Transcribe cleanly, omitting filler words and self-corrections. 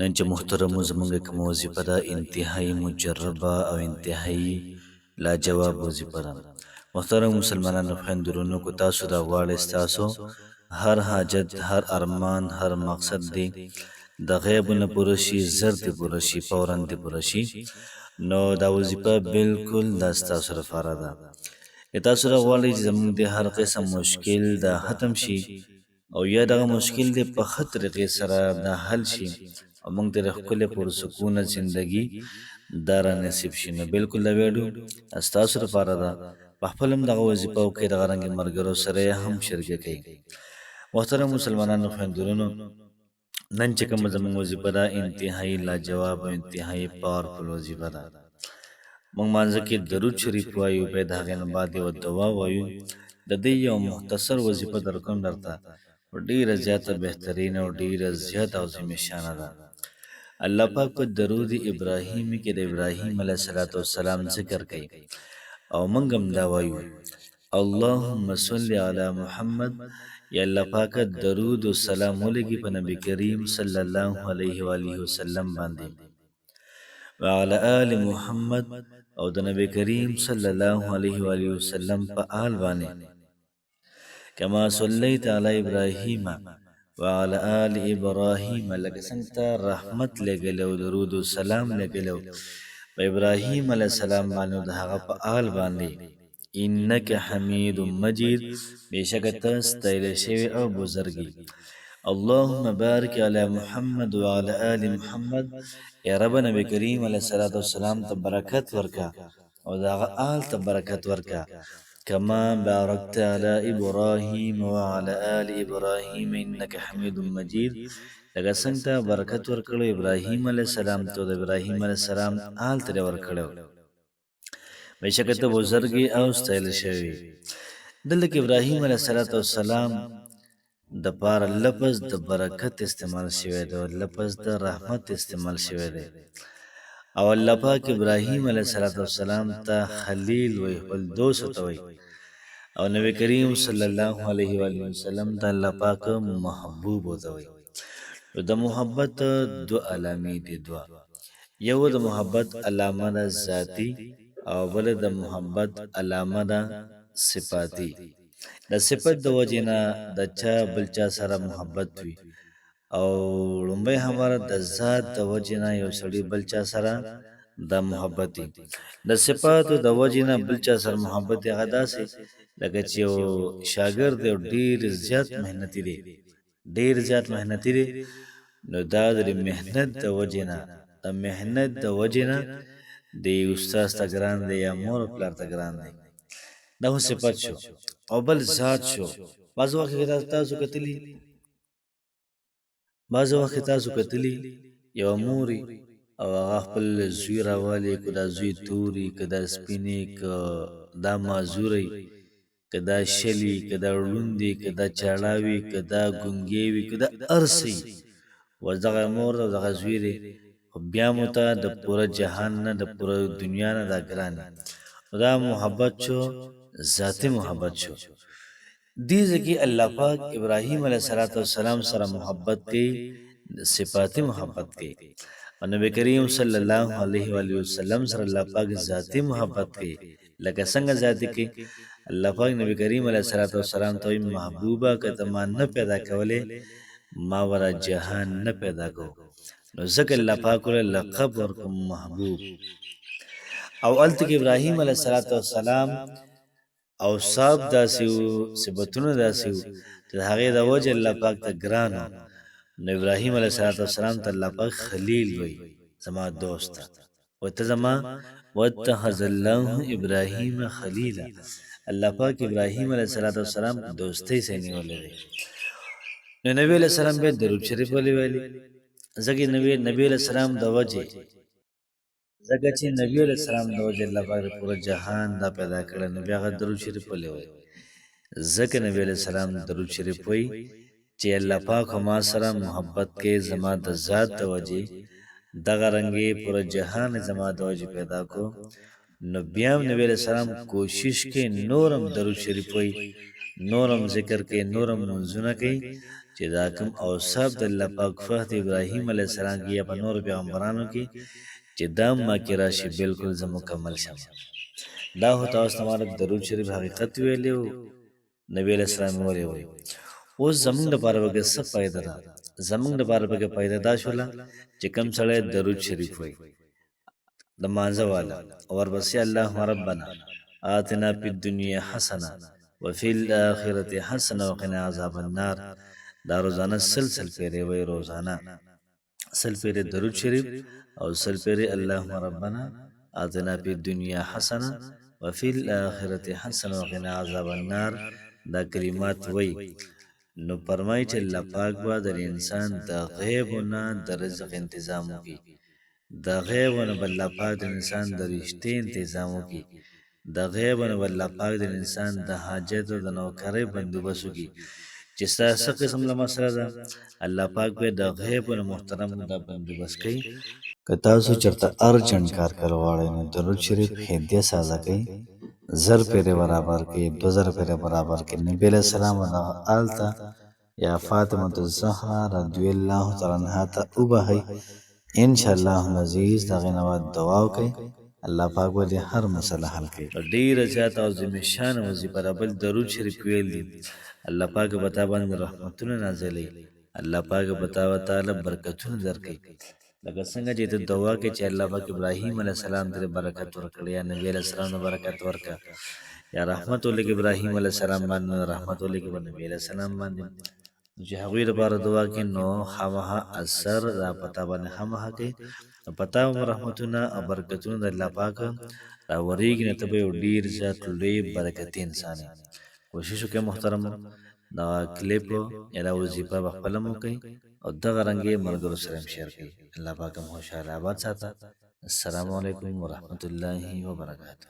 نن چې محترمو زمونږ کومه وظیفه ده انتهایی مجربه او انتهایی لاجواب وظیفه ده. محترم مسلمانانو خویندو کو تاسو دا غواړئ ستاسو هر حاجت هر ارمان هر مقصد دی د غیب نه پوره شي، زر دې پوره شي، فورا دې پوره شي. نو دا وظیفه بالکل دا ستاسو لپاره ده. تاسو را غواړئ چې زموږ د هر قسم مشکل دا ختم شي او یا دغه مشکل دې په ښه طریقې سره دا حل شي او موږ ته د ښکلې پرسکونه زندګي دا را نصیب شي. نو بالکل دا ویډیو ستاسو لپاره ده. په خپل هم دغه وظیفه وکړئ، دغه رنګې ملګرو سره یې هم شریکه کړئ. محترم مسلمانانو خویندو، نن چې کومه زموږ وظیفه ده انتهایی لاجواب او انتهایی پاورفل وظیفه ده. موږ مانځه کې درود شریف وایو، بیا د هغې نه بعد یوه دعا وایو. د دې یو مختصر وظیفه در کوم درته، ډیره زیاته بهترینه او ډیره زیاته عظیم شانه ده. الله پاک په درود ابراهیمی کې د ابراهیم علیه السلام ذکر کوي او موږ هم دا وایو اللهم صل علی محمد. یا الله پاک درود و سلام ولګي په نبی کریم صلی الله علیه و آله وسلم باندې وعلى آل محمد او د نبی کریم صلی الله علیه و آله وسلم په آل باندې کما صلیت علی ابراهیم وعلى آل ابراهیم، لکه څنګه ته رحمت لګلو درود و سلام لګلو په ابراهیم علیه السلام باندې د هغه په آل باندې انک حمید مجید، بشک ته ستایل شوی او بزرګي. اللهم بارک علی محمد وعلى آل محمد، یا رب نبی کریم علیه السلام ته برکت ورکا او دغه آل ته برکت ورکا. کما بارکت علی ابراهیم وعلى آل ابراهیم انک حمید مجید، لکه څنګه ته برکت ورکړو ابراهیم علیه السلام ته د ابراهیم علیه السلام آل ته ورکړو، بشک ته بزرګي او ستایل شوی. دلته کې ابراهیم علیه السلام د پاره لفظ د برکت استعمال شوی دی، لفظ د رحمت استعمال شوی دی. او الله پاک ابراهیم علیه السلام ته خلیل وی، خپل دوست ته وی، او نبی کریم صلی الله علیه و آله وسلم ته الله پاک محبوب ته وی. د محبت دو علامې دي، دوا. یو د محبت علامه ده ذاتی او بل د محبت علامه ده صفاتی. د صفت د وجې نه د چا بل چا سره محبت وي، او لومبۍ خبره د ذات د وجې نه یو سړي بل چا سره د محبت وي. د صفاتو د وجې نه بل چا سره محبت هغه داسې لکه چې یو شاګرد دی ډېر زیات محنتي دی، ډېر زیات محنتي دی، نو دا د محنت د وجې نه، د محنت د وجې نه د استاد ته ګران دی یا مور پلار ته ګران دی. دا خو صفت شو. او بل ذات شو. بعض وخت تاسو کتلی یو موري او هغه خپل زوی راوالی، که دا زوی توري، که دا سپینې، که دا مازوري، که دا شلی، که دا ړوندې، که دا چاړاوي، که دا ګونګې وي، که دا ارسي، و دغه مور او دغه زوی دی، خو بیا مو ته د پوره جهان نه د پوره دنیا نه دا ګران دی. دا محبت شو، ذاتی محبت شو. دې ځکه الله پاک ابراهیم علیه السلام سره محبت کوي، صفاتی محبت کوي. او نبی کریم صلی الله علیه و آله وسلم سره الله پاک ذاتی محبت کوي. لکه څنګه ذاتی کوي، الله پاک نبی کریم علیه السلام ته محبوبه که ته ما نه پیدا کولې، ما ورا جهان نه پیدا کو. نو ځکه الله پاک له لقب ورکوم محبوب. او الته کې ابراهیم علیه السلام او صاحب داسې وو، صفتونه داسې وو چې د هغې د وجې الله پاک ته ګران و. نو ابراهیم علیه السلام ته الله پاک خلیل وی، زما دوست ته و ته زما واتخذ الله ابراهیم خلیلا. الله پاک ابراهیم علیه السلام دوستۍ سره نیولی دی. نو نبی علیه السلام بیا درود شریف ولې ویلي؟ ځکه نبی علیه السلام د وجې، ځکه چې نبی علیه السلام د وجې الله پاک پوره جهان دا پیدا کړی، نو بیا هغه درود شریف ولې وایي؟ ځکه نبی علیه السلام درود شریف وایي چې الله پاک ما سره محبت کې زما د ذات د وجې، دغه رنګې پوره جهان زما د وجې پیدا کو. نو بیا هم نبی علیه السلام کوشش کې نورم درود شریف وایي، نورم ذکر کې، نورم منځونه کوي، چې چې دا کوم اوصاف د الله پاک فهد ابراهیم علیه السلام کې یا په نور پیغمبرانو کې چې دا ما کې راشي بالکل زه مکمل شم. دا هو تاسو ته مالک درود شریف حقیقت ویلی و، نبی علیه السلام ویلی وی. اوس زمونږ دپاره پکې څه فایده ده؟ زمونږ دپاره پکې فایده دا شوله چې کوم سړی درود شریف وایي د مانځه والا، ورپسې اللهم ربنا آتنا فی الدنیا حسنه وفي الاخرة حسنه وقنا عذاب النار. دا روزانه سل پیرې وایي، روزانه سل پیرې درود شریف او سل پیرې اللهم ربنا آتنا فی الدنیا حسنه وفي الاخرة حسنه وقنا عذاب النار. دا کلمات وایي نو فرمایي چې الله پاک به د انسان د غیبونه د رزق انتظام وکړي، د غیبونه به الله پاک د انسان د رشتې انتظام وکړي، د غیبونه به الله پاک د انسان د حاجت او د نوکرۍ بندوبست وکړي چې ستا څه قسم له مسله ده الله پاک به د غیبونه محترم دا بندوبست کوي. که تاسو چېرته ارجنټ کار کول غواړئ نو درود شریف هدیه سازه کوئ، 1000 پیرې برابر کړي، 2000 پیرې برابر کړي. نبی علیه السلام هغه آلته یا فاطمة الزهرا رضی الله تعالی عنها ته وبهئ، انشاءالله العزیز د هغې نه بعد دعا وکړئ، الله پاک به د هر مسله حل کوي. ډېره زیاته او عظیم‌الشانه وظیفه ده. بل درود شریف ویل دي الله پاک به تا باندې رحمتونه نازلوي، الله پاک به تا تعالی برکتونه درکوي. لکه څنګه چې ته دعا کوې چې الله پاک ابراهیم علیه السلام ته برکت ورکړي، یا نبی علیه السلام ته برکت ورکړه، یا رحمت ولګي ابراهیم علیه السلام باندې، رحمت ولګي نبی علیه السلام باندې، چې هغوی لپاره دعا کوي نو خامخا اثر دا پتا باندې خامخا کوي، پتا هم رحمتونه او برکتونه د الله پاک راورېږي، نو ته به یو ډېر زیات لوی برکتي انسان یې. کوشش وکړئ محترم دغه کلیپ یا دا وظیفه به خپله هم وکړئ او دغه رنګې ملګرو سره هم شیر کړئ. الله پاک هم خوشحاله آباد ساته. السلام علیکم ورحمة الله وبرکاته.